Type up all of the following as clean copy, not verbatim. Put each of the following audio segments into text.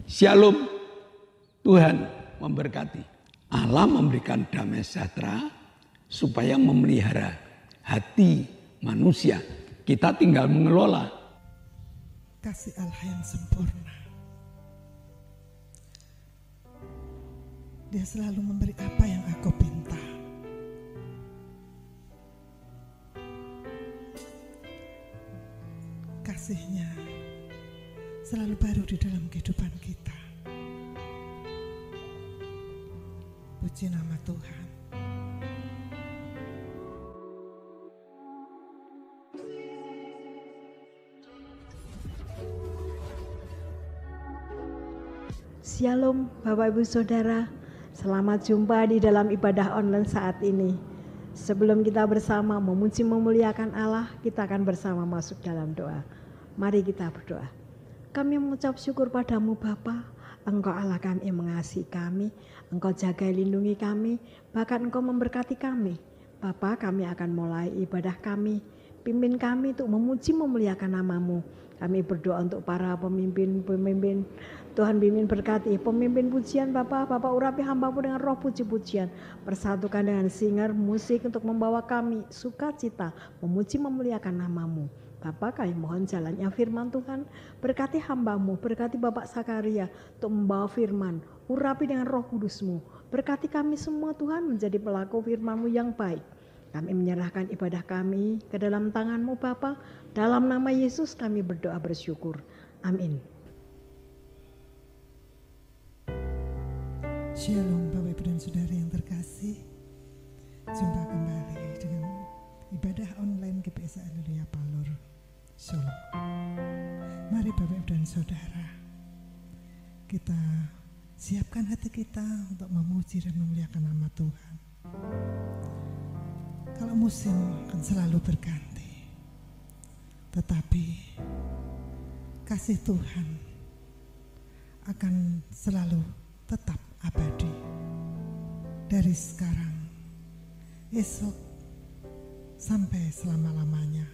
Shalom, Tuhan memberkati. Allah memberikan damai sejahtera supaya memelihara hati manusia. Kita tinggal mengelola. Kasih Allah yang sempurna. Dia selalu memberi apa yang aku pinta. Kasih-Nya selalu baru di dalam kehidupan kita. Puji nama Tuhan. Shalom Bapak Ibu Saudara, selamat jumpa di dalam ibadah online saat ini. Sebelum kita bersama memuji memuliakan Allah, kita akan bersama masuk dalam doa. Mari kita berdoa. Kami mengucap syukur padamu Bapa, Engkau Allah kami yang mengasihi kami, Engkau jaga lindungi kami, bahkan Engkau memberkati kami. Bapa, kami akan mulai ibadah kami, pimpin kami untuk memuji memuliakan nama-Mu. Kami berdoa untuk para pemimpin, Tuhan pimpin berkati pemimpin pujian Bapak urapi hamba-Mu dengan roh puji-pujian. Persatukan dengan singer musik untuk membawa kami sukacita memuji memuliakan nama-Mu. Bapak, kami mohon jalannya firman Tuhan, berkati hamba-Mu, berkati Bapak Sakaria untuk membawa firman, urapi dengan roh kudus-Mu. Berkati kami semua Tuhan menjadi pelaku firman-Mu yang baik. Kami menyerahkan ibadah kami ke dalam tangan-Mu Bapa. Dalam nama Yesus kami berdoa bersyukur. Amin. Shalom Bapak Ibu dan Saudara yang terkasih. Jumpa kembali dengan ibadah online GPS Haleluya Palur Solo. Mari Bapak Ibu dan Saudara, kita siapkan hati kita untuk memuji dan memuliakan nama Tuhan. Kalau musim akan selalu berganti, tetapi kasih Tuhan akan selalu tetap abadi. Dari sekarang, esok, sampai selama-lamanya.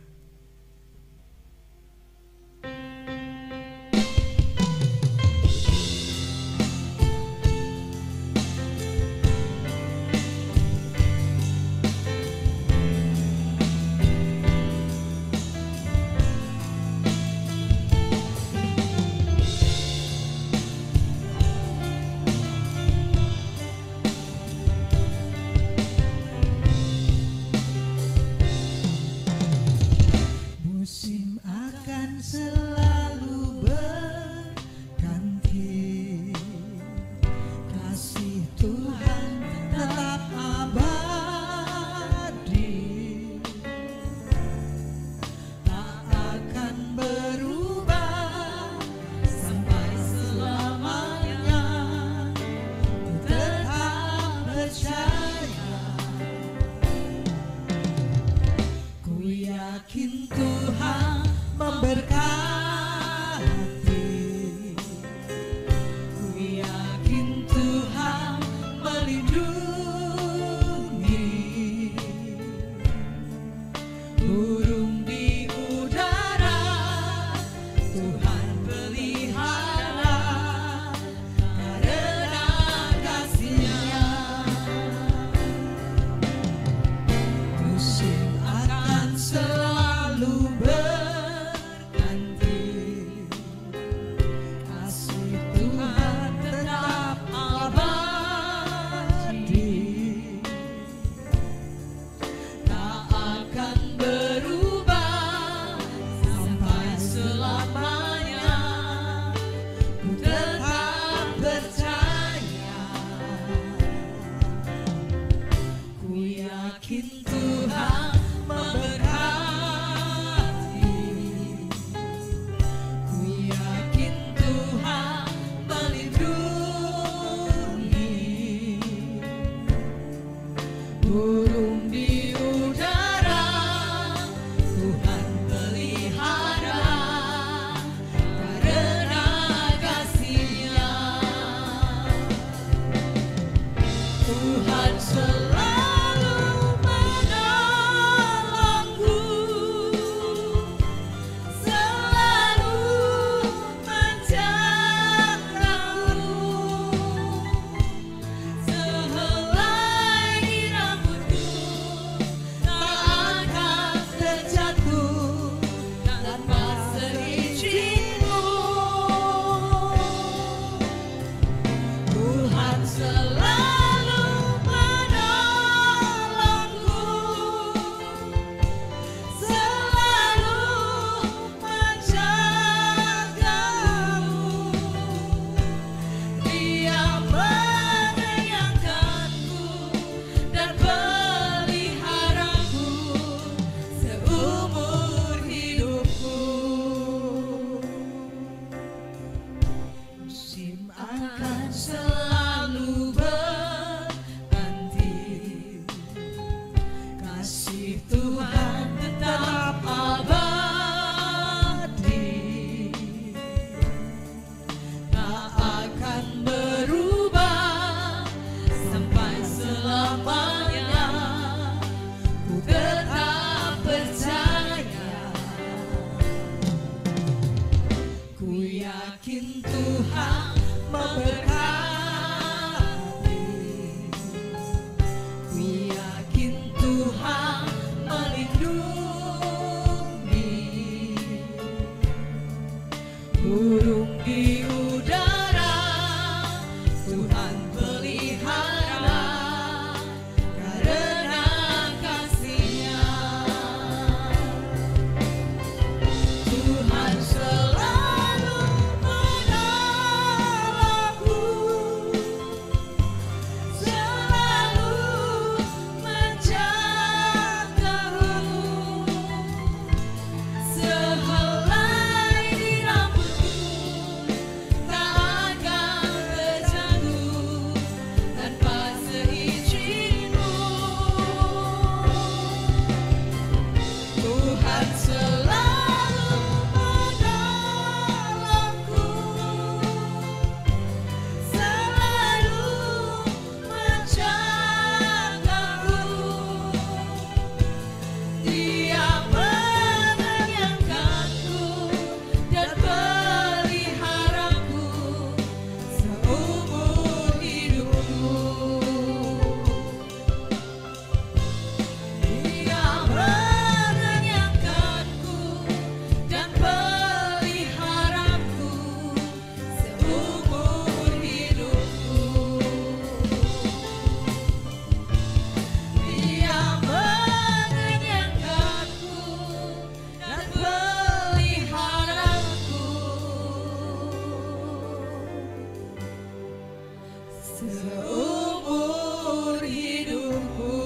seumur hidupku.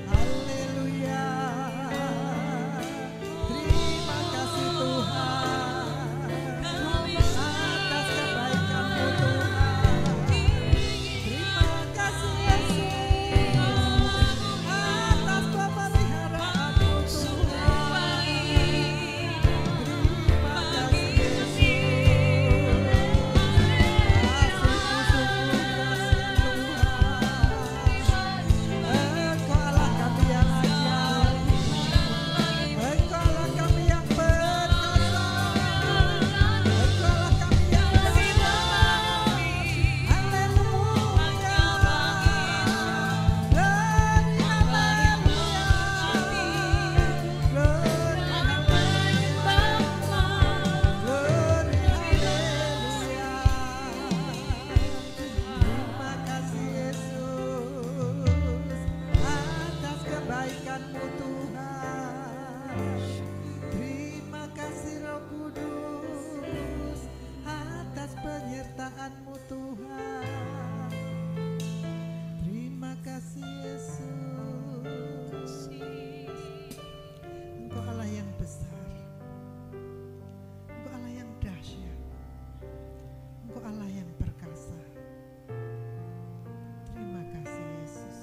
Haleluya. Terima kasih Tuhan atas kebaikan-Mu Tuhan. Terima kasih Yesus atas pemeliharaan-Mu Tuhan. Terima kasih Engkau Allah kami yang ajaib, Engkau Allah kami yang perkasa, Engkau Allah kami yang besar. Haleluya, glory haleluya, glory haleluya. Terima kasih Yesus atas kebaikan-Mu Tuhan. Terima kasih Roh Kudus atas penyertaan-Mu Tuhan. Terima kasih Yesus. Engkau Allah yang besar, Engkau Allah yang dahsyat, Engkau Allah yang perkasa. Terima kasih Yesus.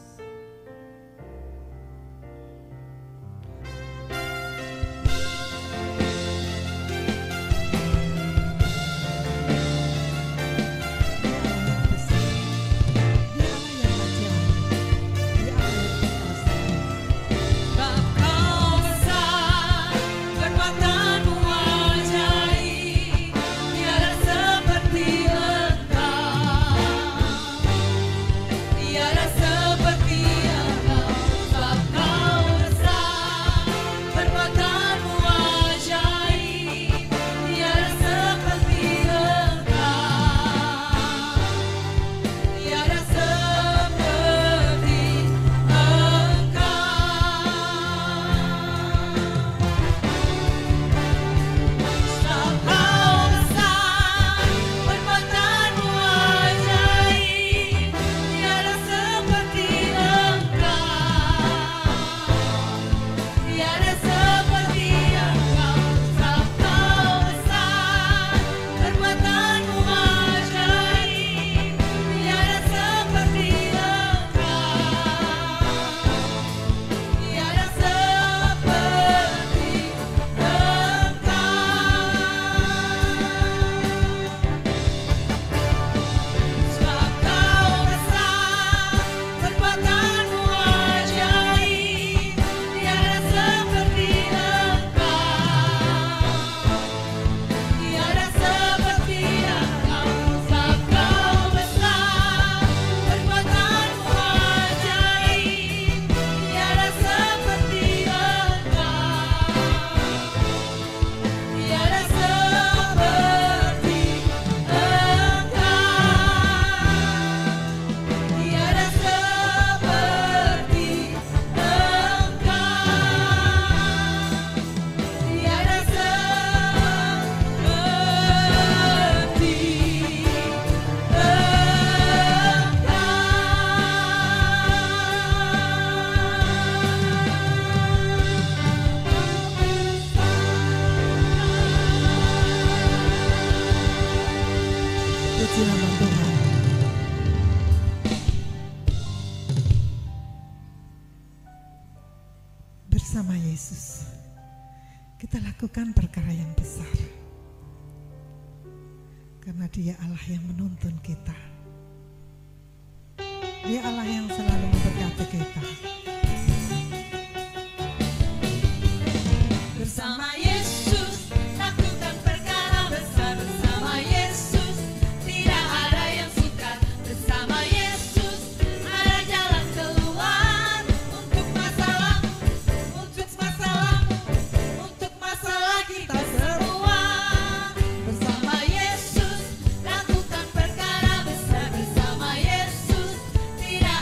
Dia Allah yang besar, Dia Allah yang ajaib, Dia Allah yang perkasa. Kau besar, kekuatan-Mu ajaib, tiada seperti Engkau, tiada seperti Engkau. Sebab Kau besar, kekuatan-Mu ajaib, tiada seperti Engkau, tiada seperti Engkau. Sebab Kau besar, kekuatan-Mu ajaib, tiada seperti Engkau, tiada seperti Engkau. Sebab Kau besar, kekuatan-Mu ajaib, tiada seperti Engkau, tiada seperti Sebab Kau besar, kekuatan-Mu ajaib, tiada seperti Engkau, tiada seperti Engkau. Sebab Kau besar, kekuatan-Mu ajaib, tiada seperti Engkau, tiada seperti Puji nama Tuhan. Bersama Yesus kita lakukan perkara yang besar, karena Dia Allah yang menuntun kita. Dia Allah yang selalu memberkati kita. Bersama Yesus lakukan perkara besar, bersama Yesus tidak ada yang sukar, bersama Yesus ada jalan keluar untuk masalah kita semua. Bersama Yesus lakukan perkara besar, bersama Yesus tidak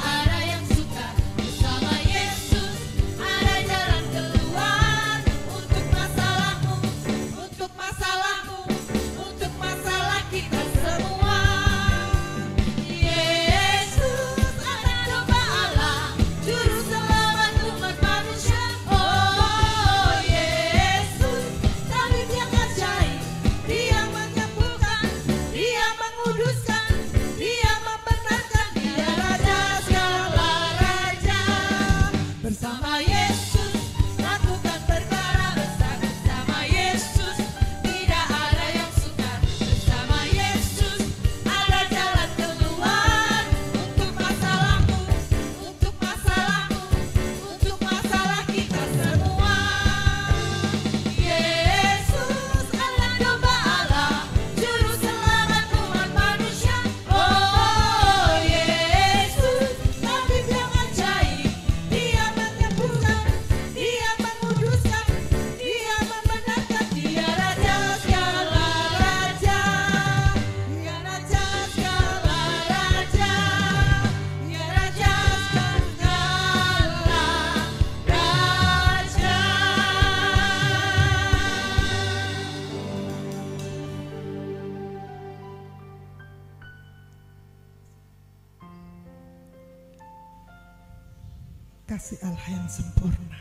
kasih Allah yang sempurna.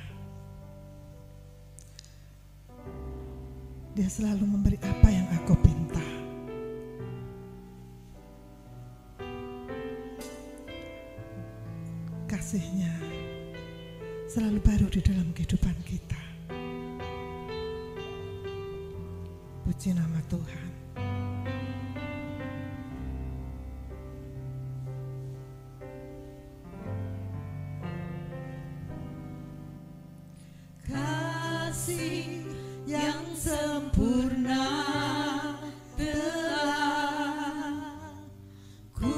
Dia selalu memberi apa yang aku pinta. Kasih-Nya selalu baru di dalam kehidupan kita. Puji nama Tuhan. Kasih yang sempurna telah ku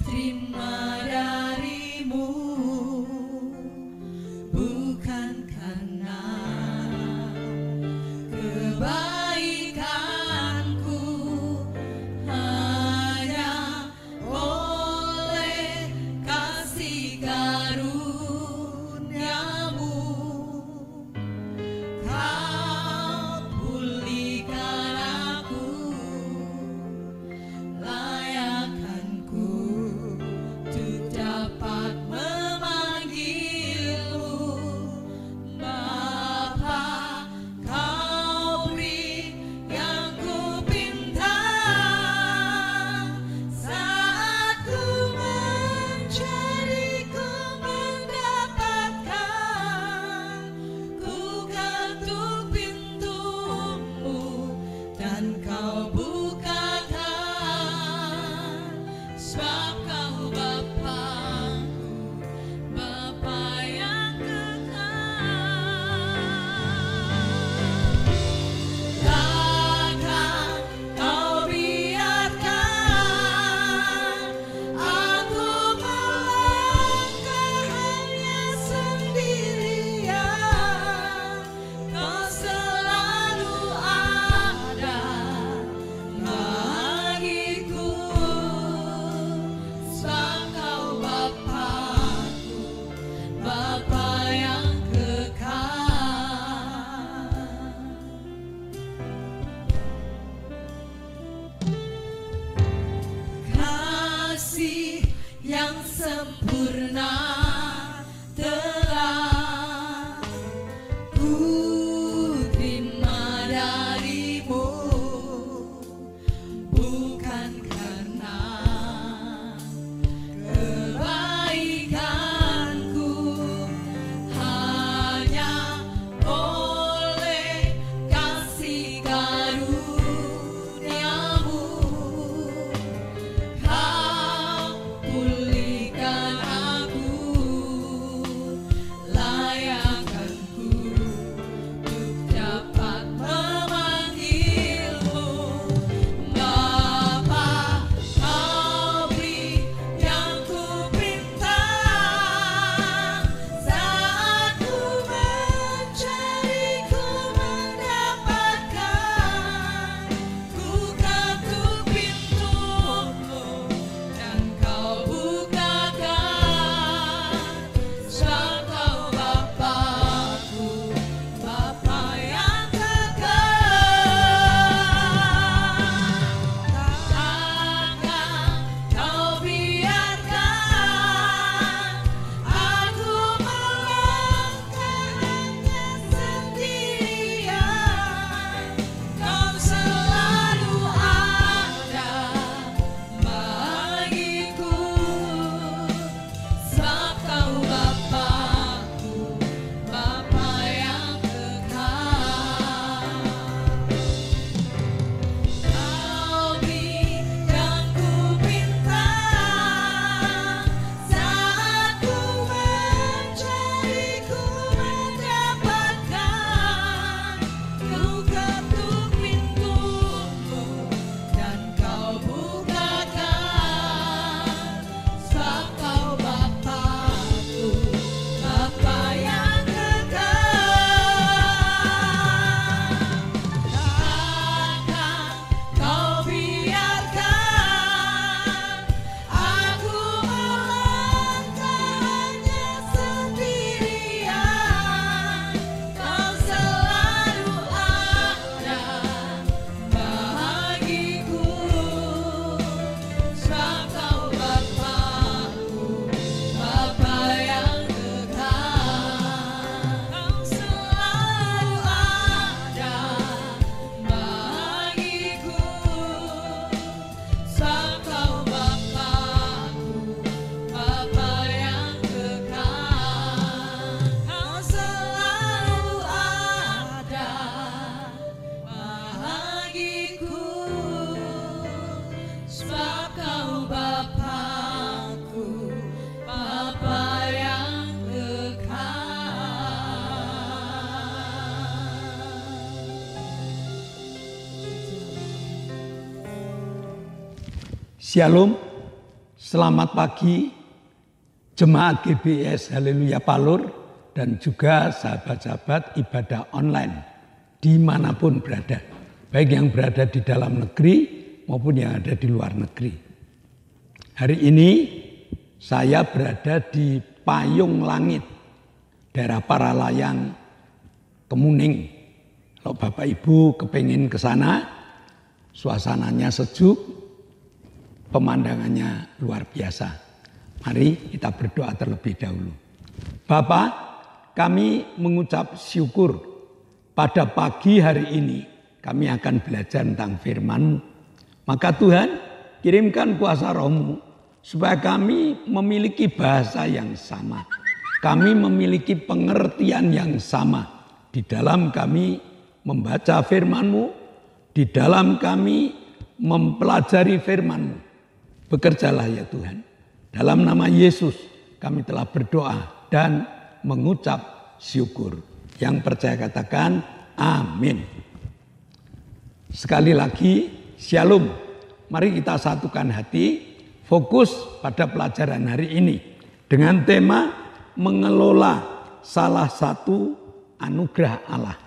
terima darimu, bukan karena kebaikanku, hanya oleh kasih karunia-Mu. Shalom, selamat pagi jemaat GBS Haleluya Palur dan juga sahabat-sahabat ibadah online dimanapun berada. Baik yang berada di dalam negeri maupun yang ada di luar negeri. Hari ini saya berada di Payung Langit, daerah Paralayang, Kemuning. Kalau Bapak Ibu kepingin ke sana, suasananya sejuk, pemandangannya luar biasa. Mari kita berdoa terlebih dahulu. Bapa, kami mengucap syukur pada pagi hari ini kami akan belajar tentang firman-Mu. Maka Tuhan, kirimkan kuasa Roh-Mu supaya kami memiliki bahasa yang sama. Kami memiliki pengertian yang sama di dalam kami membaca firman-Mu, di dalam kami mempelajari firman-Mu. Bekerjalah ya Tuhan. Dalam nama Yesus kami telah berdoa dan mengucap syukur. Yang percaya katakan amin. Sekali lagi shalom. Mari kita satukan hati, fokus pada pelajaran hari ini dengan tema mengelola salah satu anugerah Allah.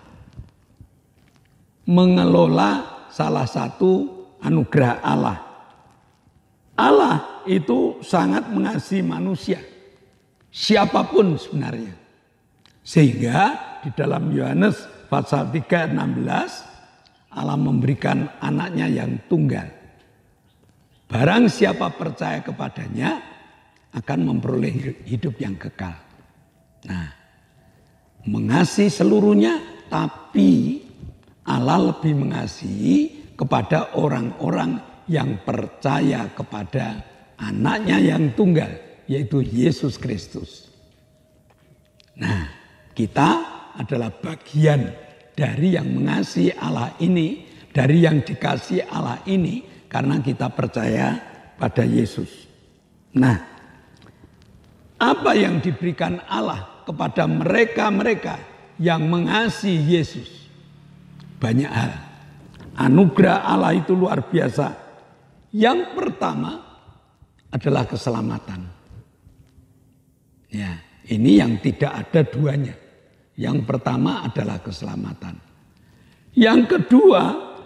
Mengelola salah satu anugerah Allah. Allah itu sangat mengasihi manusia, siapapun sebenarnya. Sehingga di dalam Yohanes pasal 3 ayat 16, Allah memberikan anaknya yang tunggal. Barang siapa percaya kepadanya akan memperoleh hidup yang kekal. Nah, mengasihi seluruhnya, tapi Allah lebih mengasihi kepada orang-orang yang percaya kepada anaknya yang tunggal, yaitu Yesus Kristus. Nah, kita adalah bagian dari yang mengasihi Allah ini, dari yang dikasihi Allah ini, karena kita percaya pada Yesus. Nah, apa yang diberikan Allah kepada mereka-mereka yang mengasihi Yesus? Banyak hal. Anugerah Allah itu luar biasa. Yang pertama adalah keselamatan. Ya, ini yang tidak ada duanya. Yang pertama adalah keselamatan. Yang kedua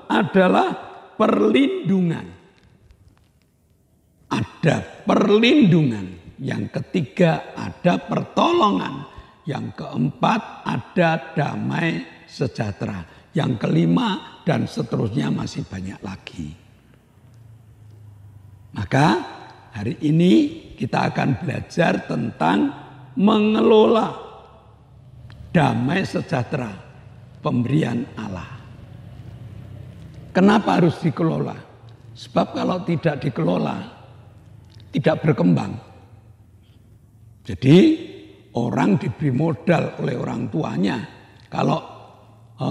adalah perlindungan. Ada perlindungan. Yang ketiga ada pertolongan. Yang keempat ada damai sejahtera. Yang kelima dan seterusnya masih banyak lagi. Maka hari ini kita akan belajar tentang mengelola damai sejahtera pemberian Allah. Kenapa harus dikelola? Sebab kalau tidak dikelola tidak berkembang. Jadi orang diberi modal oleh orang tuanya, kalau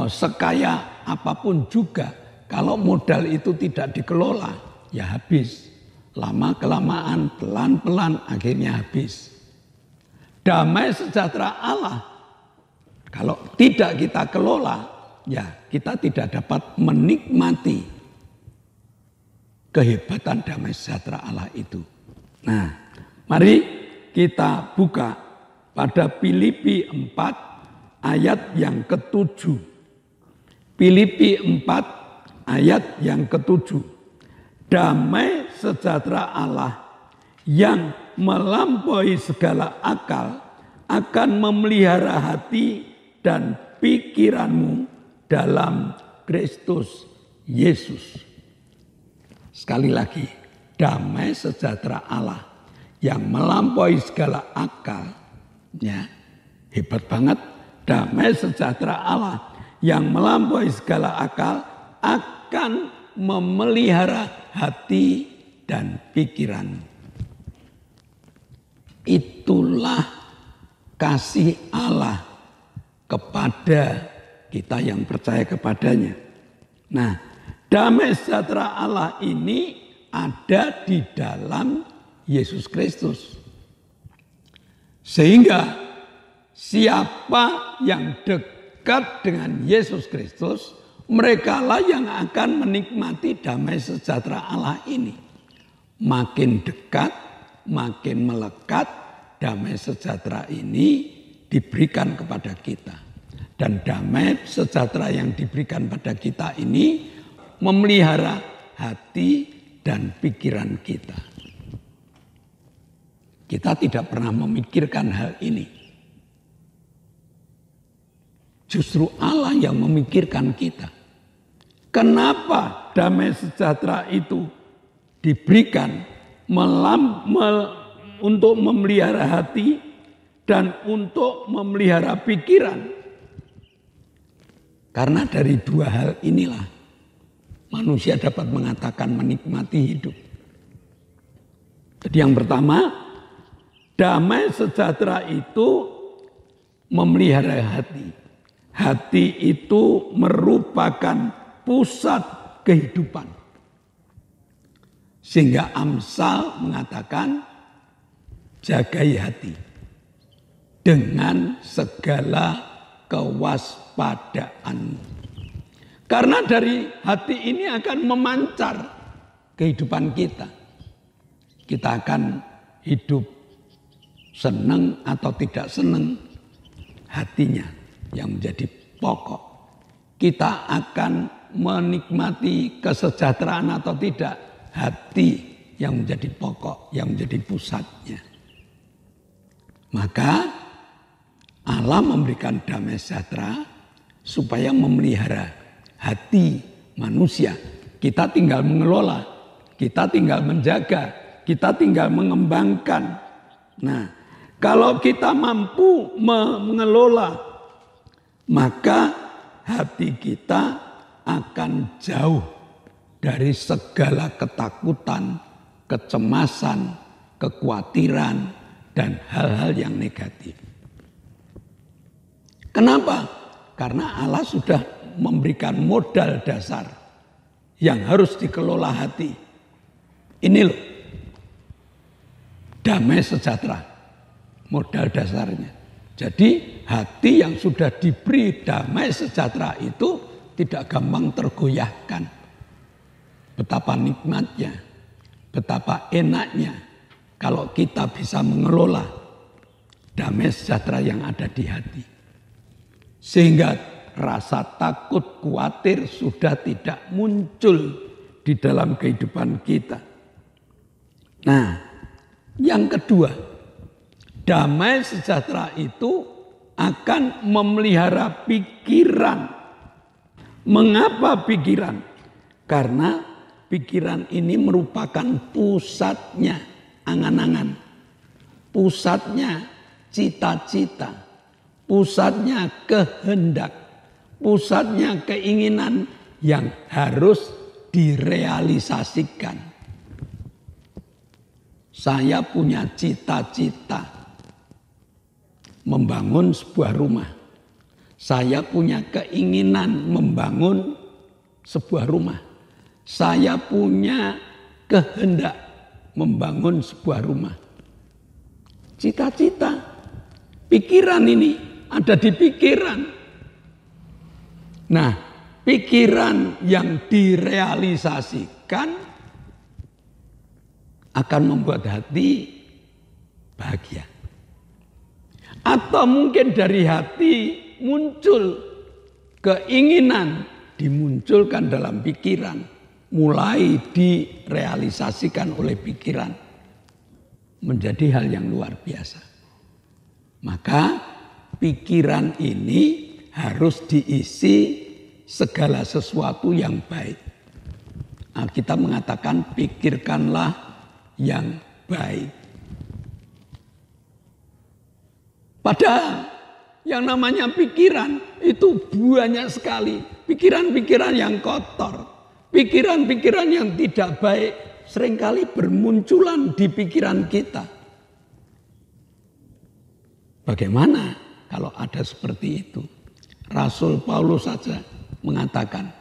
sekaya apapun juga, kalau modal itu tidak dikelola, ya habis. Lama-kelamaan, pelan-pelan akhirnya habis. Damai sejahtera Allah, kalau tidak kita kelola, ya kita tidak dapat menikmati kehebatan damai sejahtera Allah itu. Nah, mari kita buka pada Filipi 4 ayat yang ke-7. Filipi 4 ayat yang ke-7. Damai sejahtera Allah yang melampaui segala akal akan memelihara hati dan pikiranmu dalam Kristus Yesus. Sekali lagi, damai sejahtera Allah yang melampaui segala akal. Ya, hebat banget. Damai sejahtera Allah yang melampaui segala akal akan memelihara hati dan pikiran. Itulah kasih Allah kepada kita yang percaya kepadanya. Nah, damai sejahtera Allah ini ada di dalam Yesus Kristus. Sehingga siapa yang dekat dengan Yesus Kristus, merekalah yang akan menikmati damai sejahtera Allah ini. makin dekat, makin melekat, damai sejahtera ini diberikan kepada kita. Dan damai sejahtera yang diberikan pada kita ini memelihara hati dan pikiran kita. Kita tidak pernah memikirkan hal ini. Justru Allah yang memikirkan kita. Kenapa damai sejahtera itu diberikan untuk memelihara hati dan untuk memelihara pikiran? Karena dari dua hal inilah manusia dapat mengatakan menikmati hidup. Jadi yang pertama, damai sejahtera itu memelihara hati. Hati itu merupakan pusat kehidupan. Sehingga Amsal mengatakan, jagai hati dengan segala kewaspadaan. Karena dari hati ini akan memancar kehidupan kita. Kita akan hidup senang atau tidak senang, hatinya yang menjadi pokok. Kita akan menikmati kesejahteraan atau tidak, hati yang menjadi pokok, yang menjadi pusatnya. Maka Allah memberikan damai sejahtera supaya memelihara hati manusia. Kita tinggal mengelola, kita tinggal menjaga, kita tinggal mengembangkan. Nah, kalau kita mampu mengelola, maka hati kita akan jauh dari segala ketakutan, kecemasan, kekhawatiran, dan hal-hal yang negatif. Kenapa? Karena Allah sudah memberikan modal dasar yang harus dikelola hati. Ini loh, damai sejahtera, modal dasarnya. Jadi hati yang sudah diberi damai sejahtera itu tidak gampang tergoyahkan. Betapa nikmatnya, betapa enaknya kalau kita bisa mengelola damai sejahtera yang ada di hati. Sehingga rasa takut, khawatir sudah tidak muncul di dalam kehidupan kita. Nah, yang kedua, damai sejahtera itu akan memelihara pikiran. Mengapa pikiran? Karena pikiran ini merupakan pusatnya angan-angan, pusatnya cita-cita, pusatnya kehendak, pusatnya keinginan yang harus direalisasikan. Saya punya cita-cita membangun sebuah rumah. Saya punya keinginan membangun sebuah rumah. Saya punya kehendak membangun sebuah rumah. Cita-cita, pikiran ini ada di pikiran. Nah, pikiran yang direalisasikan akan membuat hati bahagia. Atau mungkin dari hati muncul keinginan, dimunculkan dalam pikiran, mulai direalisasikan oleh pikiran, menjadi hal yang luar biasa. Maka pikiran ini harus diisi segala sesuatu yang baik. Alkitab mengatakan pikirkanlah yang baik. Padahal yang namanya pikiran itu banyak sekali. Pikiran-pikiran yang kotor, pikiran-pikiran yang tidak baik seringkali bermunculan di pikiran kita. Bagaimana kalau ada seperti itu? Rasul Paulus saja mengatakan,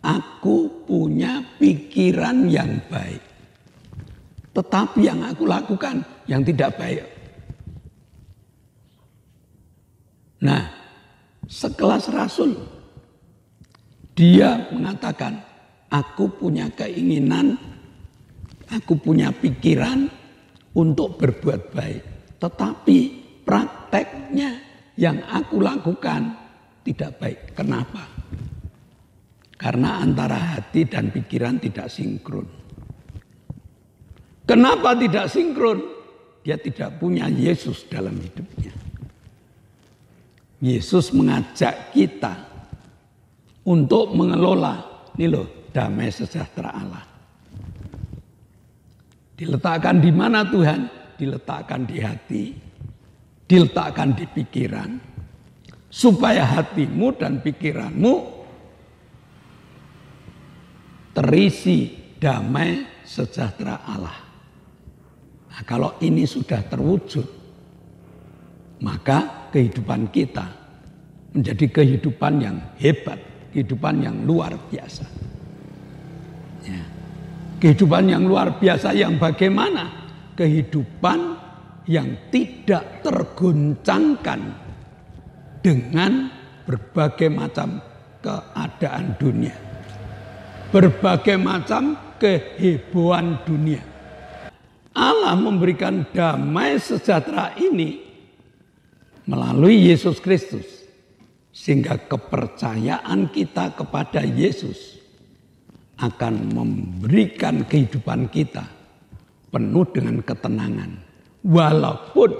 aku punya pikiran yang baik. Tetapi yang aku lakukan yang tidak baik. Nah, sekelas Rasul, dia mengatakan, aku punya keinginan Aku punya pikiran untuk berbuat baik. Tetapi prakteknya yang aku lakukan tidak baik. Kenapa? Karena antara hati dan pikiran tidak sinkron. Kenapa tidak sinkron? Dia tidak punya Yesus dalam hidupnya. Yesus mengajak kita untuk mengelola, ini loh, damai sejahtera Allah. Diletakkan di mana Tuhan? Diletakkan di hati, diletakkan di pikiran, supaya hatimu dan pikiranmu terisi damai sejahtera Allah. Nah, kalau ini sudah terwujud, maka kehidupan kita menjadi kehidupan yang hebat, kehidupan yang luar biasa. Ya. Kehidupan yang luar biasa yang bagaimana? Kehidupan yang tidak tergoncangkan dengan berbagai macam keadaan dunia. Berbagai macam kehebohan dunia. Allah memberikan damai sejahtera ini melalui Yesus Kristus. Sehingga kepercayaan kita kepada Yesus akan memberikan kehidupan kita penuh dengan ketenangan. Walaupun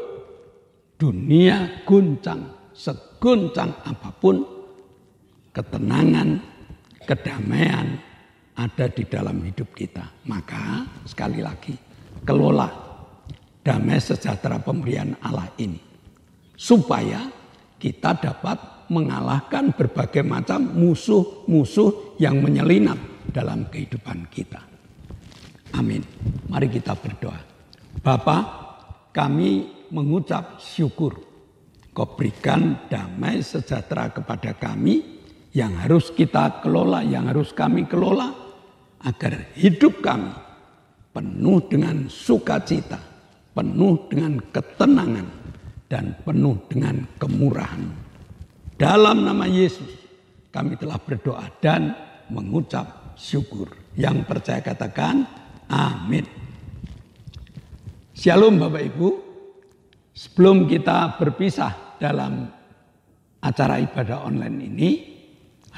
dunia guncang, seguncang apapun, ketenangan, kedamaian ada di dalam hidup kita. Maka sekali lagi, kelola damai sejahtera pemberian Allah ini. Supaya kita dapat mengalahkan berbagai macam musuh-musuh yang menyelinap dalam kehidupan kita. Amin. Mari kita berdoa. Bapa, kami mengucap syukur. Kau berikan damai sejahtera kepada kami yang harus kita kelola, yang harus kami kelola agar hidup kami penuh dengan sukacita, penuh dengan ketenangan, dan penuh dengan kemurahan. Dalam nama Yesus kami telah berdoa dan mengucap syukur. Yang percaya katakan amin. Shalom Bapak Ibu. Sebelum kita berpisah dalam acara ibadah online ini,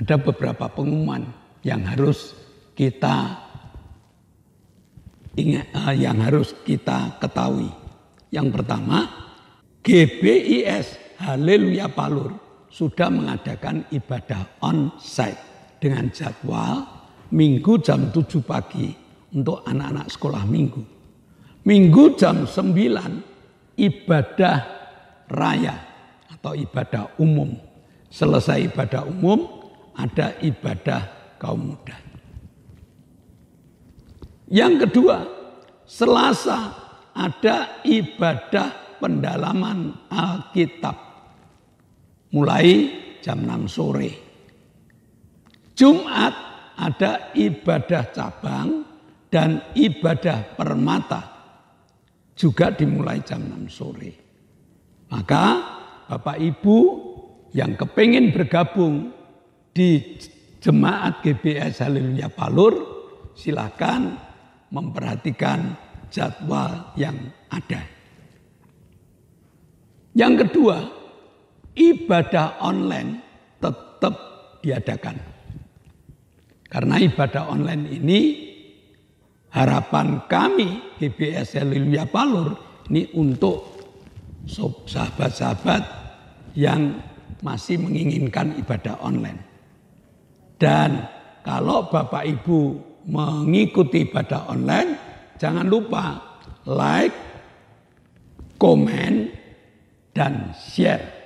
ada beberapa pengumuman yang harus kita ingat, yang harus kita ketahui. Yang pertama, GBIS Haleluya Palur sudah mengadakan ibadah on-site dengan jadwal Minggu jam 7 pagi untuk anak-anak sekolah minggu. Minggu jam 9 ibadah raya atau ibadah umum. Selesai ibadah umum ada ibadah kaum muda. Yang kedua, Selasa ada ibadah pendalaman Alkitab. Mulai jam 6 sore. Jumat ada ibadah cabang dan ibadah permata. Juga dimulai jam 6 sore. Maka Bapak Ibu yang kepingin bergabung di Jemaat GBIS Haleluya Palur, silakan memperhatikan jadwal yang ada. Yang kedua, ibadah online tetap diadakan. Karena ibadah online ini harapan kami GBIS Haleluya Palur ini untuk sahabat-sahabat yang masih menginginkan ibadah online. Dan kalau Bapak Ibu mengikuti ibadah online, jangan lupa like, komen, dan share.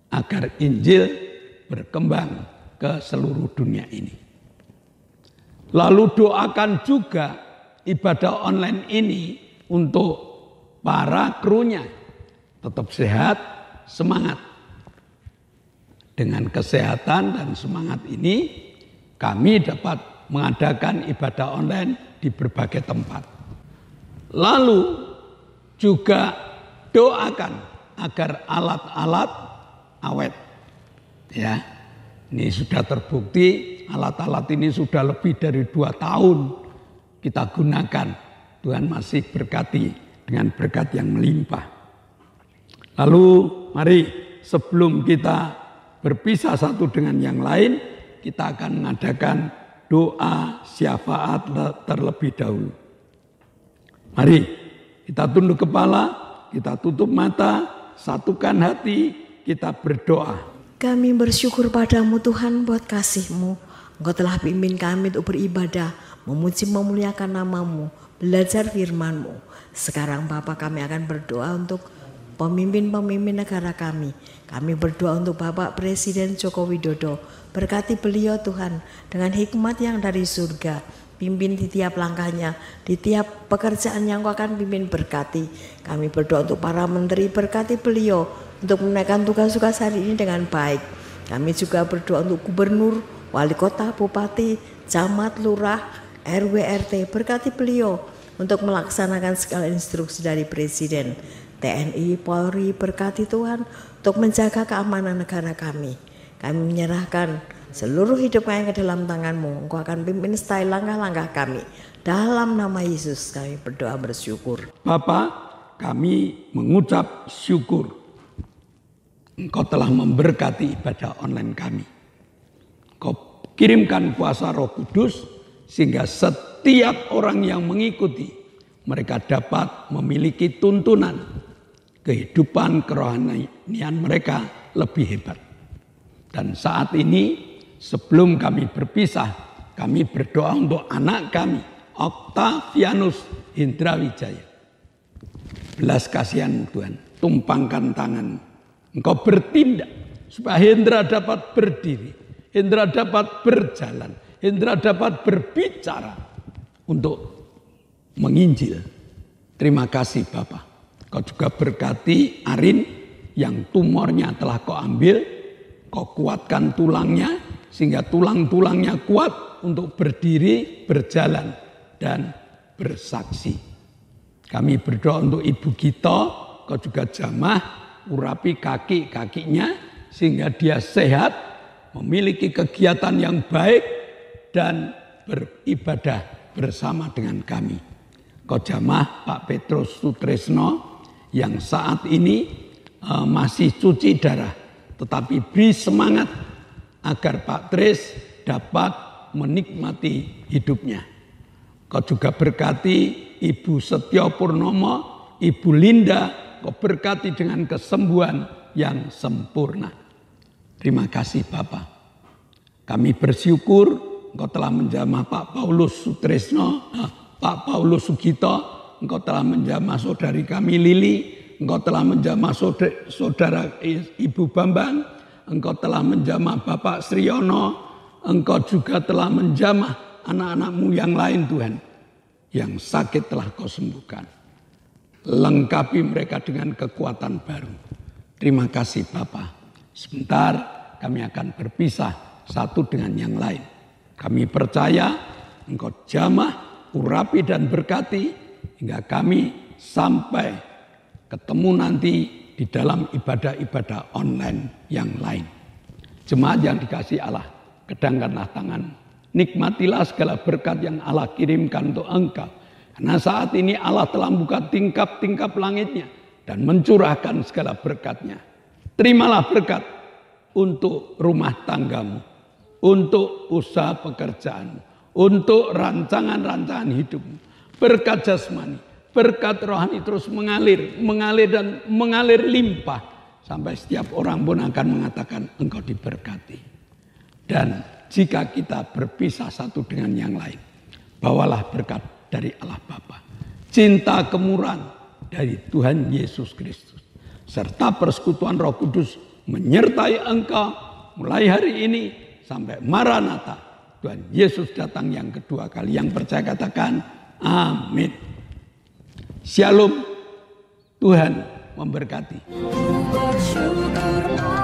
Agar Injil berkembang ke seluruh dunia ini. Lalu doakan juga ibadah online ini untuk para krunya. Tetap sehat, semangat. Dengan kesehatan dan semangat ini, kami dapat mengadakan ibadah online di berbagai tempat. Lalu juga doakan agar alat-alat awet. Ya, ini sudah terbukti alat-alat ini sudah lebih dari 2 tahun kita gunakan. Tuhan masih berkati dengan berkat yang melimpah. Lalu mari sebelum kita berpisah satu dengan yang lain, kita akan mengadakan doa syafaat terlebih dahulu. Mari kita tunduk kepala, kita tutup mata, satukan hati, kita berdoa. Kami bersyukur padamu Tuhan buat kasih-Mu. Engkau telah pimpin kami untuk beribadah, memuji memuliakan nama-Mu, belajar firman-Mu. Sekarang Bapa, kami akan berdoa untuk pemimpin-pemimpin negara kami. Kami berdoa untuk Bapak Presiden Joko Widodo. Berkati beliau Tuhan dengan hikmat yang dari surga. Pimpin di tiap langkahnya, di tiap pekerjaan yang Kau akan pimpin, berkati. Kami berdoa untuk para menteri, berkati beliau untuk menaikkan tugas-tugas hari ini dengan baik. Kami juga berdoa untuk gubernur, wali kota, bupati, camat, lurah, RW, RT, berkati beliau untuk melaksanakan segala instruksi dari Presiden. TNI, Polri, berkati Tuhan untuk menjaga keamanan negara kami. Kami menyerahkan seluruh hidup kami ke dalam tangan-Mu. Engkau akan pimpin setiap langkah-langkah kami. Dalam nama Yesus kami berdoa bersyukur. Bapa, kami mengucap syukur. Engkau telah memberkati ibadah online kami. Engkau kirimkan kuasa Roh Kudus sehingga setiap orang yang mengikuti mereka dapat memiliki tuntunan kehidupan kerohanian mereka lebih hebat. Dan saat ini sebelum kami berpisah, kami berdoa untuk anak kami, Octavianus Hendra Wijaya. Belas kasihan Tuhan, tumpangkan tangan. Engkau bertindak supaya Hendra dapat berdiri, Hendra dapat berjalan, Hendra dapat berbicara untuk menginjil. Terima kasih Bapak. Kau juga berkati Arin yang tumornya telah Kau ambil. Kau kuatkan tulangnya sehingga tulang-tulangnya kuat untuk berdiri, berjalan, dan bersaksi. Kami berdoa untuk Ibu Gito, Kau juga jamah, urapi kaki-kakinya sehingga dia sehat, memiliki kegiatan yang baik, dan beribadah bersama dengan kami. Kau jamah Pak Petrus Sutresno yang saat ini masih cuci darah, tetapi beri semangat agar Pak Tris dapat menikmati hidupnya. Kau juga berkati Ibu Setio Purnomo, Ibu Linda, Kau berkati dengan kesembuhan yang sempurna. Terima kasih Bapak. Kami bersyukur Engkau telah menjamah Pak Paulus Sutresno, Pak Paulus Sugito, Engkau telah menjamah saudari kami Lili, Engkau telah menjamah saudara Ibu Bambang, Engkau telah menjamah Bapak Sriono, Engkau juga telah menjamah anak-anak-Mu yang lain Tuhan. Yang sakit telah Kau sembuhkan. Lengkapi mereka dengan kekuatan baru. Terima kasih Bapak. Sebentar kami akan berpisah satu dengan yang lain. Kami percaya Engkau jamah, urapi dan berkati hingga kami sampai ketemu nanti di dalam ibadah-ibadah online yang lain. Jemaat yang dikasihi Allah, kedangkanlah tangan. Nikmatilah segala berkat yang Allah kirimkan untuk engkau. Karena saat ini Allah telah membuka tingkap-tingkap langitnya dan mencurahkan segala berkatnya. Terimalah berkat untuk rumah tanggamu, untuk usaha pekerjaanmu, untuk rancangan-rancangan hidupmu. Berkat jasmani, berkat rohani terus mengalir dan mengalir limpah. Sampai setiap orang pun akan mengatakan engkau diberkati. Dan jika kita berpisah satu dengan yang lain, bawalah berkat dari Allah Bapa, cinta kemurahan dari Tuhan Yesus Kristus, serta persekutuan Roh Kudus menyertai engkau mulai hari ini sampai Maranatha. Tuhan Yesus datang yang kedua kali. Yang percaya katakan amin. Shalom. Tuhan memberkati. Bersyukur